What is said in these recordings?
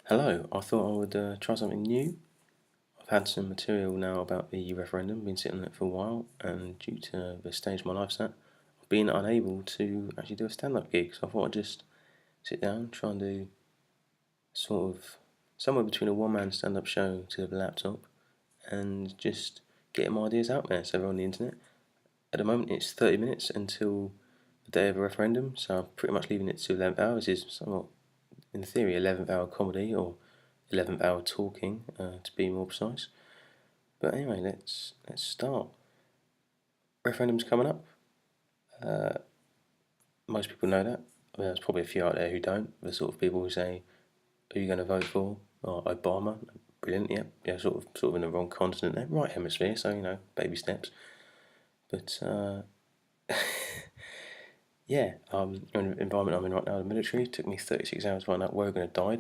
Hello, I thought I would try something new. I've had some material now about the referendum, been sitting on it for a while, and due to the stage my life's at, I've been unable to actually do a stand-up gig, so I thought I'd just sit down, try and do sort of somewhere between a one-man stand-up show to the laptop, and just get my ideas out there so they're on the internet. At the moment it's 30 minutes until the day of a referendum, so I'm pretty much leaving it to 11th hour. This is somewhat, in theory, 11th hour comedy, or 11th hour talking, to be more precise. But anyway, let's start. Referendum's coming up. Uh, Most people know that. I mean, there's probably a few out there who don't. The sort of people who say, "Who are you going to vote for?" Or Obama. Brilliant. Yeah. Sort of in the wrong continent there, right hemisphere. So baby steps. But yeah, in the environment I'm in right now, the military. It took me 36 hours to find out where we're going to die.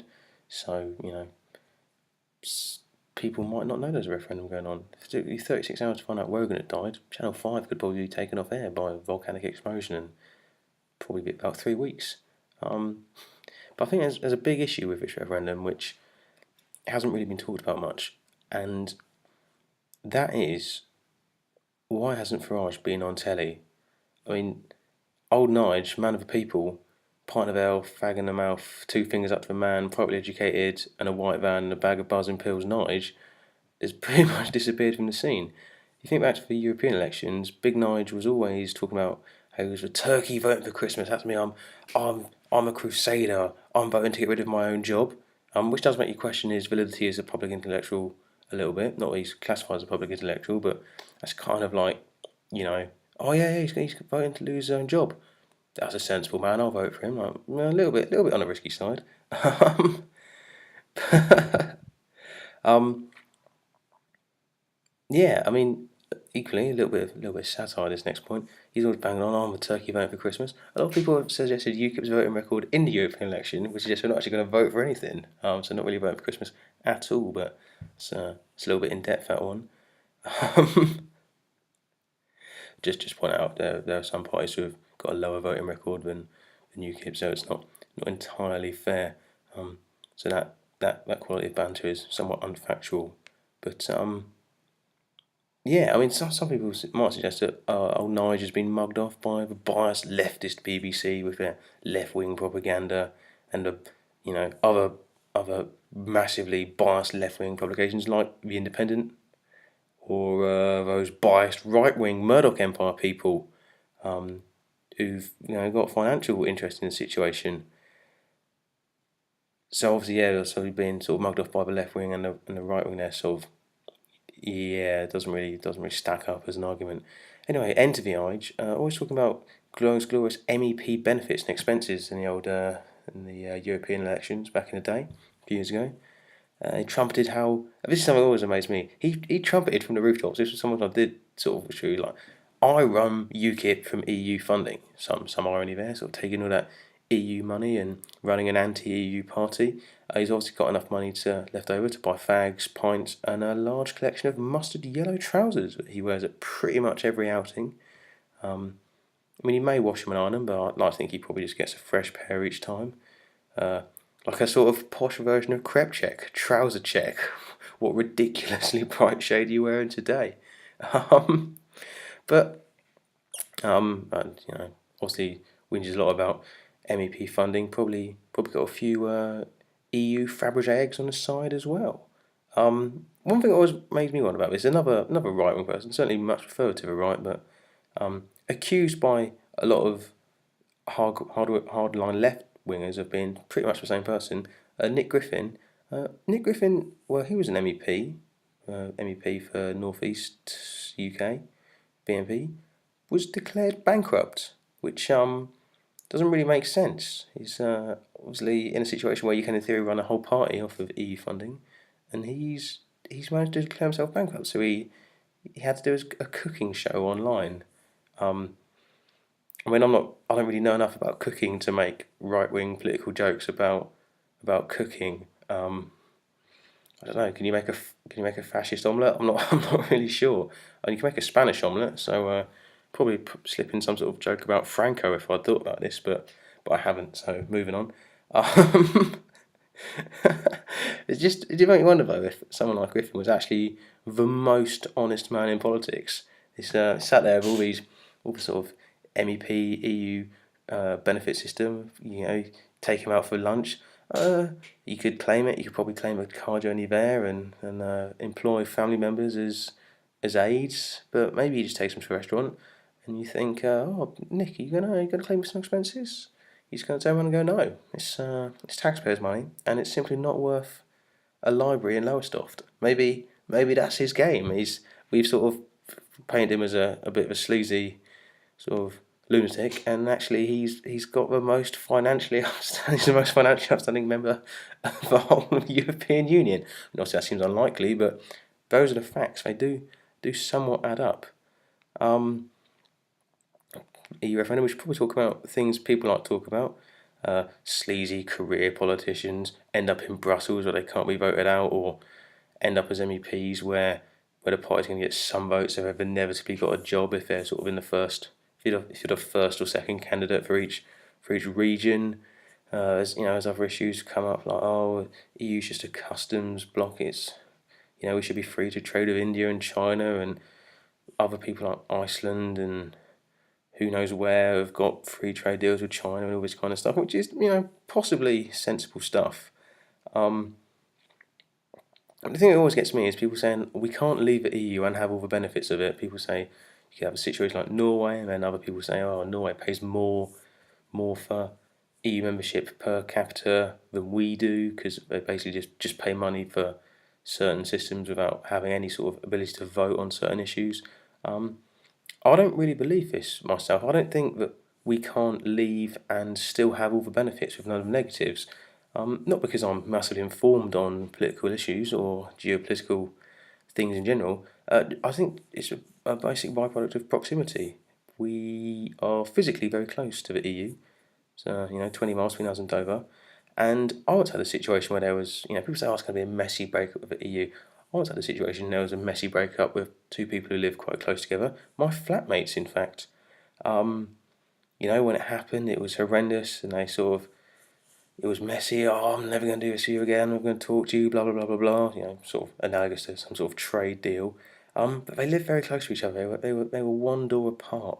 So people might not know there's a referendum going on. If it took you 36 hours to find out where we're going to die, Channel 5 could probably be taken off air by a volcanic explosion in probably be about 3 weeks. But I think there's a big issue with this referendum which hasn't really been talked about much, and that is, why hasn't Farage been on telly? I mean, old Nige, man of the people, pint of ale, fag in the mouth, two fingers up to the man, privately educated, and a white van and a bag of buzzing pills, Nige, has pretty much disappeared from the scene. You think back to the European elections, Big Nige was always talking about how he was a turkey voting for Christmas. That's me. I'm a crusader. I'm voting to get rid of my own job. Which does make you question his validity as a public intellectual a little bit. Not that he's classified as a public intellectual, but that's kind of like, you know, oh yeah, he's voting to lose his own job. That's a sensible man. I'll vote for him. Like, a little bit on the risky side. um, Yeah, I mean, equally a little bit of satire. This next point, he's always banging on. I'm a turkey voting for Christmas. A lot of people have suggested UKIP's voting record in the European election, which suggests we're not actually going to vote for anything. So not really voting for Christmas at all. But it's a little bit in depth, that one. Just point out there are some parties who have got a lower voting record than UKIP, so it's not entirely fair. So that quality of banter is somewhat unfactual, but yeah, I mean, some people might suggest that old Nigel's been mugged off by the biased leftist BBC with their left-wing propaganda, and other massively biased left-wing publications like The Independent, or those biased right-wing Murdoch Empire people, who've got financial interest in the situation. So obviously, yeah, they're sort of being sort of mugged off by the left wing and the right wing. There, sort of, yeah, it doesn't really stack up as an argument. Anyway, enter the age. Always talking about glorious MEP benefits and expenses in the European elections back in the day, a few years ago. He trumpeted how, this is something that always amazed me. He trumpeted from the rooftops. This was something I did sort of true, like, I run UKIP from EU funding. Some irony there, sort of taking all that EU money and running an anti-EU party. He's obviously got enough money left over to buy fags, pints, and a large collection of mustard yellow trousers that he wears at pretty much every outing. I mean, he may wash them and iron them, but I like to think he probably just gets a fresh pair each time. Like a sort of posh version of crepe check, trouser check. What ridiculously bright shade are you wearing today? Um, but and, obviously whinges a lot about MEP funding. Probably got a few EU Fabergé eggs on the side as well. One thing that always makes me wonder about this, another right wing person, certainly much preferred to the right, but accused by a lot of hardline left wingers of being pretty much the same person. Nick Griffin. Nick Griffin, well, he was an MEP, MEP for North East UK, BNP, was declared bankrupt, which doesn't really make sense. He's obviously in a situation where you can, in theory, run a whole party off of EU funding, and he's managed to declare himself bankrupt. So he had to do a cooking show online. I mean, I don't really know enough about cooking to make right wing political jokes about cooking. I don't know. Can you make a fascist omelette? I'm not really sure. You can make a Spanish omelette, so probably slip in some sort of joke about Franco if I'd thought about this, but I haven't. So moving on. Um, It's just, it make you wonder though if someone like Griffin was actually the most honest man in politics. He's sat there with all the sort of MEP, EU benefit system. Take him out for lunch. You could claim it. You could probably claim a car journey there and employ family members as aides. But maybe you just take them to a restaurant and you think, oh, Nick, are you gonna claim some expenses? He's going to turn around and go, no, it's taxpayers' money, and it's simply not worth a library in Lowestoft. Maybe that's his game. We've sort of painted him as a bit of a sleazy sort of lunatic, and actually he's got the most financially outstanding, he's the most financially outstanding member of the whole of the European Union. And obviously that seems unlikely, but those are the facts. They do somewhat add up. EU referendum, we should probably talk about things people like to talk about. Sleazy career politicians end up in Brussels where they can't be voted out, or end up as MEPs where the party's going to get some votes, so they've inevitably got a job if they're sort of in the first, if you're the first or second candidate for each region. As other issues come up, like, oh, EU's just a customs block. We should be free to trade with India and China, and other people like Iceland and who knows where have got free trade deals with China and all this kind of stuff, which is, possibly sensible stuff. The thing that always gets me is people saying we can't leave the EU and have all the benefits of it. People say you could have a situation like Norway, and then other people say, oh, Norway pays more for EU membership per capita than we do, because they basically just pay money for certain systems without having any sort of ability to vote on certain issues. I don't really believe this myself. I don't think that we can't leave and still have all the benefits with none of the negatives. Not because I'm massively informed on political issues or geopolitical things in general. I think it's a basic byproduct of proximity. We are physically very close to the EU, so 20 miles between us and Dover. And I once had a situation where there was, people say, oh, it's going to be a messy breakup with the EU. I once had a situation there was a messy breakup with two people who live quite close together. My flatmates, in fact. When it happened, it was horrendous, and it was messy. Oh, I'm never going to do this with you again. I'm going to talk to you. Blah blah blah blah blah. Sort of analogous to some sort of trade deal. But they lived very close to each other. They were one door apart,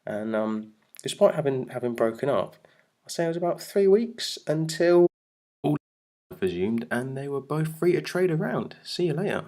and despite having broken up, I say it was about 3 weeks until all resumed, and they were both free to trade around. See you later.